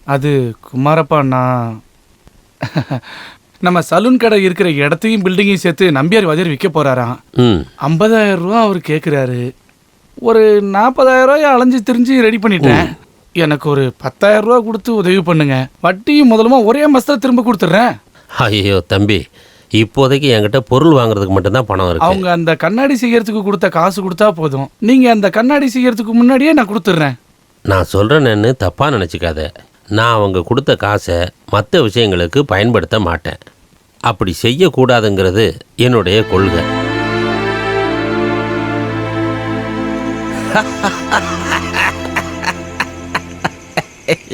அது குமாரப்பா, நான் நம்ம சலூன் கடை இருக்கிற இடத்தையும் பில்டிங்கையும் சேர்த்து நம்பியார் வாதியார் விற்க போறாராம். 50,000 ரூபா அவர் கேட்குறாரு. ஒரு 40,000 ரூபாய் அலைஞ்சு திரிஞ்சு ரெடி பண்ணிட்டேன். எனக்கு ஒரு 10,000 ரூபா கொடுத்து உதவி பண்ணுங்க. வட்டியும் முதலுமா ஒரே மாசத்துல திரும்ப கொடுத்துட்றேன். ஐயோ தம்பி, இப்போதைக்கு என்கிட்ட பொருள் வாங்குறதுக்கு மட்டும்தான் பணம் இருக்கு. அவங்க அந்த கண்ணாடி செய்யறதுக்கு கொடுத்த காசு கொடுத்தா போதும். நீங்க அந்த கண்ணாடி செய்யறதுக்கு முன்னாடியே நான் கொடுத்துட்றேன். நான் சொல்கிறேன்னு தப்பாக நினச்சிக்காத. நான் அவங்க கொடுத்த காசை மற்ற விஷயங்களுக்கு பயன்படுத்த மாட்டேன். அப்படி செய்யக்கூடாதுங்கிறது என்னுடைய கொள்கை.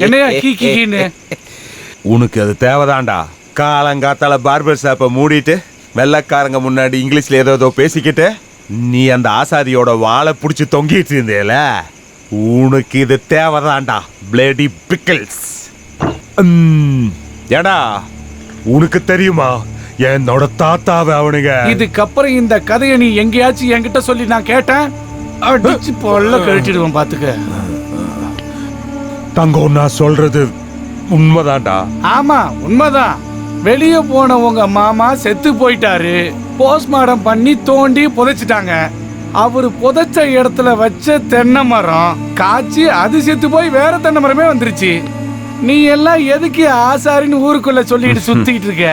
என்னையா கீன்னு? உனக்கு அது தேவைதான்டா. காலங்காத்தால பார்பர் ஷாப்பை மூடிட்டு வெள்ளக்காரங்க முன்னாடி இங்கிலீஷ்ல ஏதோ பேசிக்கிட்டு நீ அந்த ஆசாரியோட வாழை பிடிச்சி தொங்கிட்டு இருந்தேல, உனக்கு இது தேவைதான்டா. பிளேடி பிக்கிள்ஸ். ஏடா உனக்கு தெரியுமா என்னோட தாத்தாவை அவனுங்க. இதுக்கப்புறம் இந்த கதையை நீ எங்கேயாச்சும் என்கிட்ட சொல்லி நான் கேட்டேன், அடிச்சு பொல்ல கழிச்சிடுவேன் பாத்துக்க. தங்கம், நான் சொல்றது உண்மைதான்டா. ஆமா உண்மைதான். வெளியே போன உங்க மாமா செத்து போயிட்டாரு. போஸ்ட்மார்டம் பண்ணி தோண்டி புதைச்சிட்டாங்க. அவரு புதைச்ச இடத்துல வச்ச தென்னை மரம் காய்ச்சி அது செத்து போய் வேற தென்னை மரமே வந்துருச்சு. நீ எல்லாம் எதுக்கு ஆசாரின்னு ஊருக்குள்ள சொல்லிட்டு சுத்திட்டு இருக்க?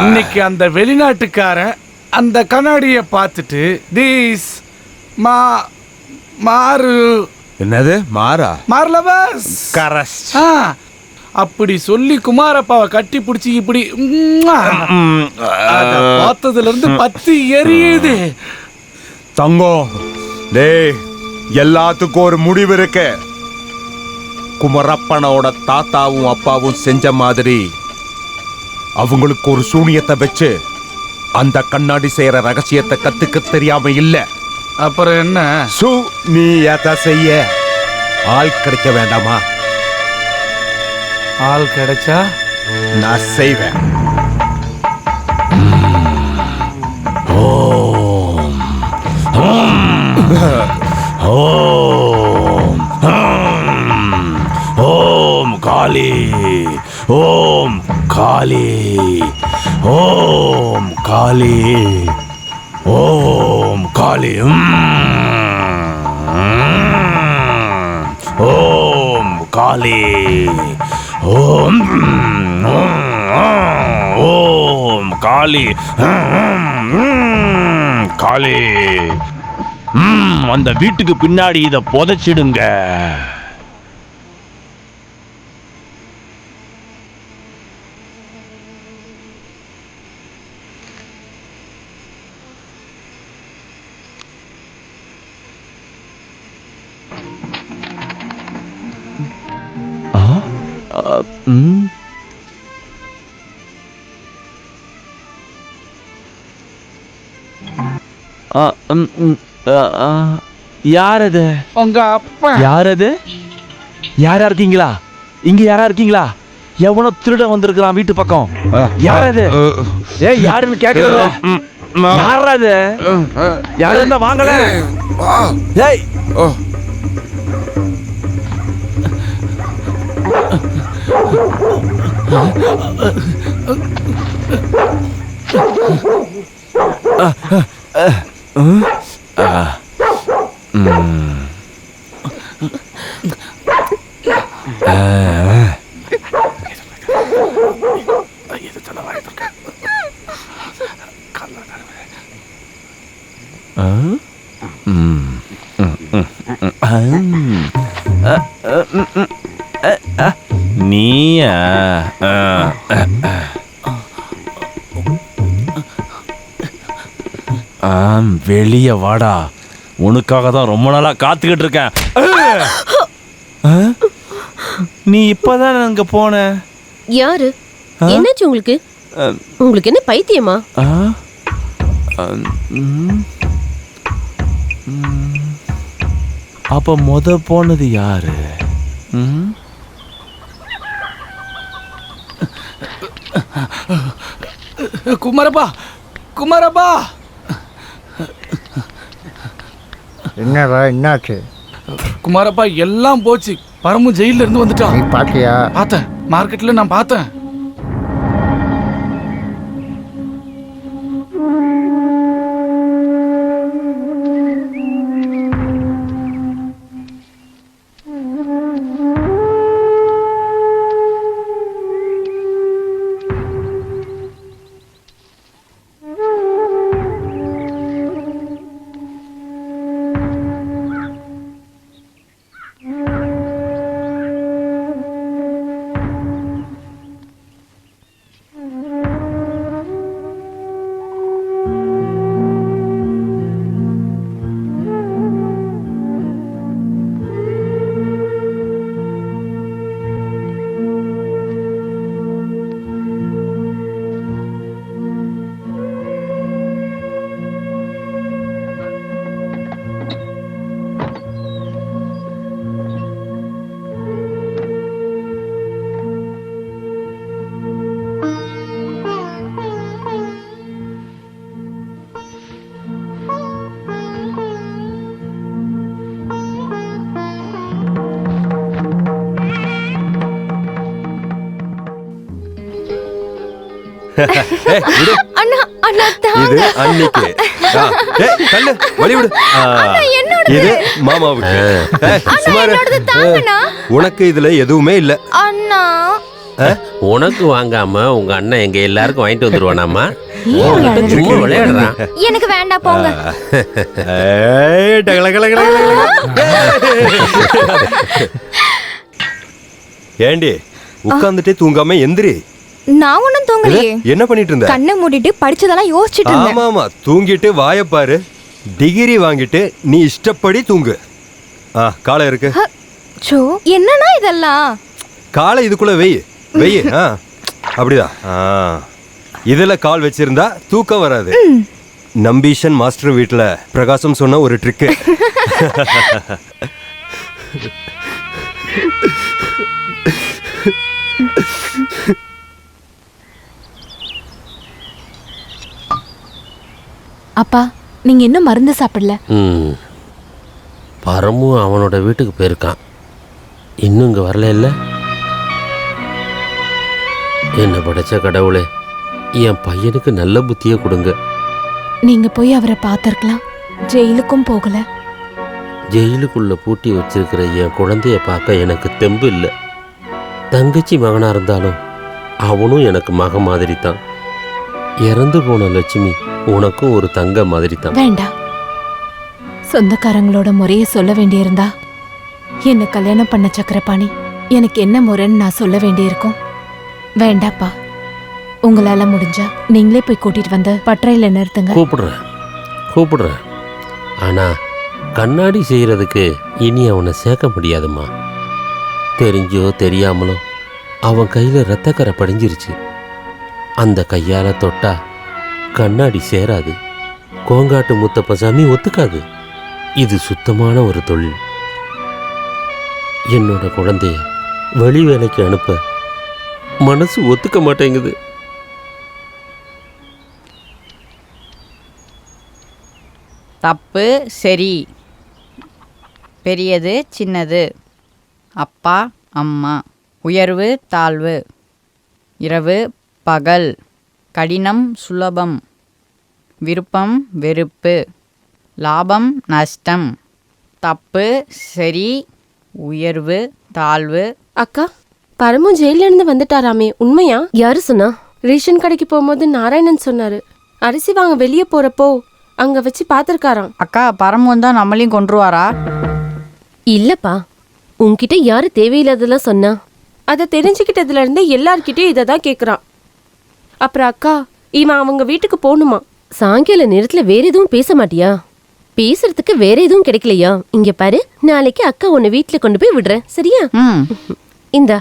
இன்னைக்கு அந்த வெளிநாட்டுக்காரன் அந்த கண்ணாடியை பார்த்துட்டு தீஸ் மாறு. என்னது மாறா? மார்லவஸ் கரெக்ட். அப்படி சொல்லி குமாரப்பாவை கட்டி பிடிச்சி இப்படி பார்த்ததுல இருந்து பத்தி எரியுது. தங்கம், டேய் எல்லாத்துக்கும் ஒரு முடிவு இருக்கு. குமரப்பனோட தாத்தாவும் அப்பாவும் செஞ்ச மாதிரி அவங்களுக்கு ஒரு சூனியத்தை வச்சு அந்த கண்ணாடி செய்யற ரகசியத்தை கத்துக்க தெரியாம இல்ல. அப்புறம் என்ன? நீ அதை செய்ய ஆள் கிடைக்க வேண்டாமா? ஆள் கிடைச்சா நான் செய்வேன். ஓம் காளி, ஓம் காளி, ஓம் காளி, ஓம் காளி, ஓம் காளி, ஓம் ஓம் காளி, காளி. அந்த வீட்டுக்கு பின்னாடி இதை புதைச்சிடுங்க. யார் அது? உங்க அப்பா. யார் அது? யாரா இருக்கீங்களா? இங்க யாரா இருக்கீங்களா? எவனோ திருட வந்திருக்கிறான் வீட்டு பக்கம். யார் அது? ஏய் யாருன்னு கேக்குறது? யாரா அது? யாரு இருந்தா வாங்கல. ஏய் நீயா? வெளிய வாடா, உனக்காக தான் ரொம்ப நாளா காத்துக்கிட்டு இருக்கேன். நீ இப்பதான் அங்க போன. யாரு? என்னாச்சு உங்களுக்கு? உங்களுக்கு என்ன பைத்தியமா? அப்ப போனது யாரு? குமாரப்பா, குமாரப்பா. என்னடா என்னாச்சு? குமாரப்பா எல்லாம் போச்சு. பரமு ஜெயில இருந்து வந்துட்டான். நீ பாத்தியா? பார்த்தேன், மார்க்கெட்ல நான் பார்த்தேன். அண்ணா அண்ணா இது அன்னைக்கு கண்ணு வழி விடு. இது மாமாவுக்கு. சுமார் உனக்கு இதுல எதுவுமே இல்ல அண்ணா. உனக்கு வாங்காம உங்க அண்ணன் எங்க எல்லாருக்கும் வாங்கிட்டு வந்துருவானாமா? சும்மா விளையாடுறான். எனக்கு வேண்டாம் போங்க. ஏண்டி உட்கார்ந்துட்டே தூங்காம எந்திரி. நான் ஒன்னும் தூங்கலையே. என்ன பண்ணிட்டு இருந்த? கண்ணை மூடிட்டு படிச்சதெல்லாம் யோசிச்சுட்டு இருந்தேன். ஆமா ஆமா, தூங்கிட்டு வாய பாரு. டிகிரி வாங்கிட்டு நீ இஷ்டப்படி தூங்கு. காலை இருக்கு. சோ என்னன்னா இதெல்லாம்? காலை இதுக்குள்ள வெய் வெய். அப்படிதான். இதுல கால் வச்சிருந்தா தூக்கம் வராது. நம்பீஷன் மாஸ்டர் வீட்டுல பிரகாசம் சொன்ன ஒரு ட்ரிக்கு. அப்பா, நீங்க இன்னும் மருந்து சாப்பிடல? பரமு அவனோட வீட்டுக்கு போயிருக்கான். இன்னும் இங்க வரல இல்ல? என்ன படைச்ச கடவுளே, என் பையனுக்கு நல்ல புத்தியை கொடுங்க. நீங்க போய் அவரை பார்த்திருக்கலாம். ஜெயிலுக்கும் போகல. ஜெயிலுக்குள்ள பூட்டி வச்சிருக்கிற என் குழந்தைய பார்க்க எனக்கு தெம்பு இல்லை. தங்கச்சி மகனா இருந்தாலும் அவனும் எனக்கு மகன் மாதிரி தான். இறந்து போன லட்சுமி உனக்கும் ஒரு தங்க மாதிரி தான். வேண்டாம். சொந்தக்காரங்களோட முறையை சொல்ல வேண்டியிருந்தா என்ன கல்யாணம் பண்ண சக்கரபாணி எனக்கு என்ன முறைன்னு நான் சொல்ல வேண்டியிருக்கும். வேண்டாப்பா, உங்களால முடிஞ்சா நீங்களே போய் கூட்டிட்டு வந்து பட்டறையில நிறுத்துங்க. கூப்பிடுறேன். ஆனா கண்ணாடி செய்யறதுக்கு இனி அவனை சேர்க்க முடியாதுமா. தெரிஞ்சோ தெரியாமலோ அவன் கையில ரத்தக்கரை படிஞ்சிருச்சு. அந்த கையால தொட்டா கண்ணாடி சேராது. கோங்காட்டு முத்தப்பசாமி ஒத்துக்காது. இது சுத்தமான ஒரு தொழில். என்னோட குழந்தைய வெளி வேலைக்கு அனுப்ப மனசு ஒத்துக்க மாட்டேங்குது. தப்பு சரி, பெரியது சின்னது, அப்பா அம்மா, உயர்வு தாழ்வு, இரவு பகல், கடினம் சுலபம், விருப்பம் வெறுப்பு, லாபம் நஷ்டம், தப்பு சரி, உயர்வு தாழ்வு. அக்கா, பரமும் ஜெயில இருந்து வந்துட்டாராமே, உண்மையா? யாரு சொன்னா? ரேஷன் கடைக்கு போகும்போது நாராயணன் சொன்னாரு. அரிசி வாங்க வெளியே போறப்போ அங்க வச்சு பாத்திருக்காராம். அக்கா, பரமும் தான் நம்மளையும் கொன்றுவாரா? இல்லப்பா, உன்கிட்ட யாரு தேவையில்லாதெல்லாம் சொன்னா? அதை தெரிஞ்சுக்கிட்டதுல இருந்து எல்லார்கிட்டயும் இதை தான் கேக்குறான். அப்புறம் அக்கா, இவன் அவங்க வீட்டுக்கு போகணுமா? சாயங்கால நேரத்துல வேற எதுவும் பேச மாட்டியா? பேசுறதுக்கு வேற எதுவும் கிடைக்கலையா? இங்க பாரு, நாளைக்கு அக்கா உன்னை வீட்டுல கொண்டு போய் விடுறேன், சரியா? இந்தா.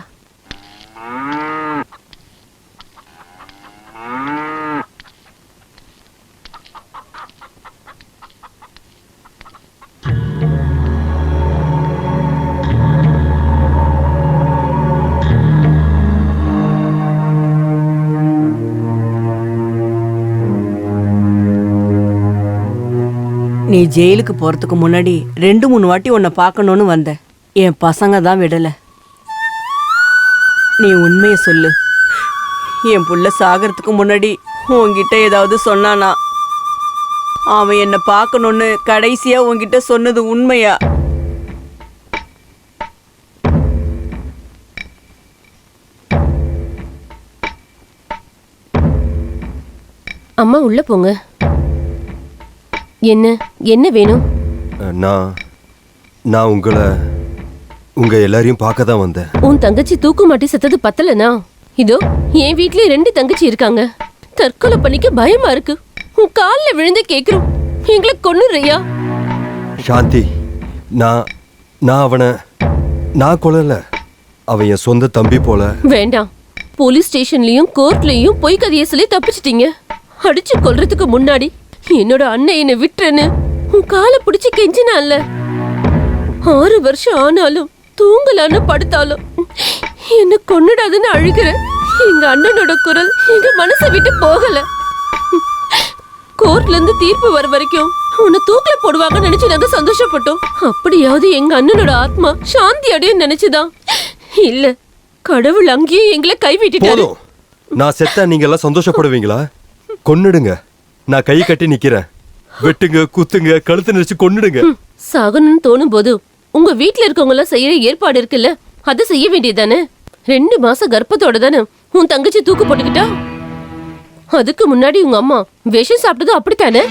நீ நீ ஜெயிலுக்கு போறதுக்கு முன்னாடி 2-3 வாட்டி உன்னை பார்க்கணும்னு வந்தேன். என் பசங்க தான் விடல. நீ உண்மையை சொல்லு. என் புள்ள சாகிறதுக்கு முன்னாடி உன்கிட்ட ஏதாவது சொன்னானா? அவன் என்னை பார்க்கணும்னு கடைசியா உன்கிட்ட சொன்னது உண்மையா? அம்மா உள்ள போங்க. என்ன என்ன வேணும்? நான் உங்க எல்லாரையும் பார்க்க தான் வந்தேன். உன் தங்கச்சி தூக்கு மாட்டி செத்தது பத்தலனா? இதோ என் வீட்லயே 2 தங்கச்சி இருக்காங்க. தற்கொலை பண்ணிக்க பயமா இருக்கு. உன் கால்ல விழுந்து கேக்குறோம், எங்களை கொன்னுறியா? சாந்தி, நான் அவனை கொல்லல. அவன் என் சொந்த தம்பி போல. வேண்டாம். போலீஸ் ஸ்டேஷன்லயும் கோர்ட்லயும் பொய் கதையை சொல்லி தப்பிச்சிட்டீங்க. அடிச்சு கொல்றதுக்கு முன்னாடி என்னோட அண்ணன் என்னை விட்டுறன்னு உன் காலை பிடிச்சு கெஞ்சினான்ல. 6 வருஷம் ஆனாலும் தூங்கலான்னு படுத்தாலும் என்ன கொன்னுடாதுன்னு அழுகிற எங்க அண்ணனோட குரல் எங்க மனசை விட்டு போகல. கோர்ட்ல இருந்து தீர்ப்பு வர வரைக்கும் உன்னை தூக்கில போடுவாங்கன்னு நினைச்சு நாங்க சந்தோஷப்பட்டோம். அப்படியாவது எங்க அண்ணனோட ஆத்மா சாந்தி அடையும் நினைச்சுதான். இல்ல, கடவுள் அங்கேயே எங்களை கைவிட்டுட்டாரு. நான் செத்தா நீங்க எல்லாம் சந்தோஷப்படுவீங்களா? கொன்னுடுங்க. நான் கை கட்டி நிக்கிறேன். வெட்டுங்க, குத்துங்க, கழுத்து நெரிச்சு கொன்னுடுங்க. சாகணும்னு தோணும் போது உங்க வீட்டுல இருக்கவங்க எல்லாம் செய்யற ஏற்பாடு இருக்குல்ல, அதை செய்ய வேண்டியதானே? 2 மாசம் கர்ப்பத்தோட தானே உன் தங்கச்சி தூக்கு போட்டுக்கிட்டா. அதுக்கு முன்னாடி உங்க அம்மா விஷம் சாப்பிட்டதும் அப்படித்தானே?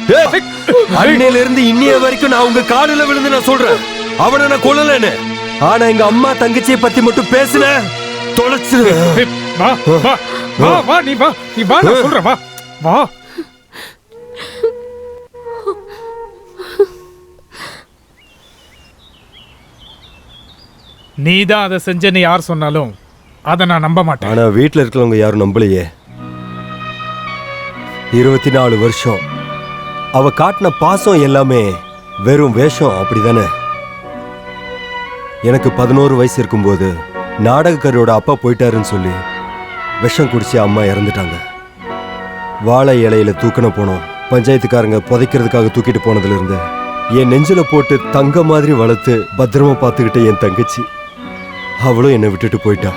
அன்னையில இருந்து இன்னைய வரைக்கும் நான் உங்க காலில விழுந்து நான் சொல்றேன், அவனை நான் கொல்லலன்னு. ஆனா எங்க அம்மா தங்கச்சியை பத்தி மட்டும் பேசுன தொலைச்சு. வா வா வா வா, நீ வா நான் சொல்றேன், வா வா. நீதான் அதை செஞ்சேன்னு யார் சொன்னாலும் அதை நான் நம்ப மாட்டேன். ஆனா வீட்டுல இருக்கிறவங்க யாரும் நம்பலையே. 24 வருஷம் அவ காட்டின பாசம் எல்லாமே வெறும் வேஷம், அப்படிதானே? எனக்கு 11 வயசு இருக்கும்போது நாடகக்காரோட அப்பா போயிட்டாருன்னு சொல்லி விஷம் குடிச்சு அம்மா இறந்துட்டாங்க. வாழை இலையில தூக்கின போனோம். பஞ்சாயத்துக்காரங்க புதைக்கிறதுக்காக தூக்கிட்டு போனதுல இருந்து என் நெஞ்சில போட்டு தங்க மாதிரி வளர்த்து பத்திரமா பார்த்துக்கிட்ட என் தங்கச்சி அவளும் என்னை விட்டுட்டு போயிட்டா.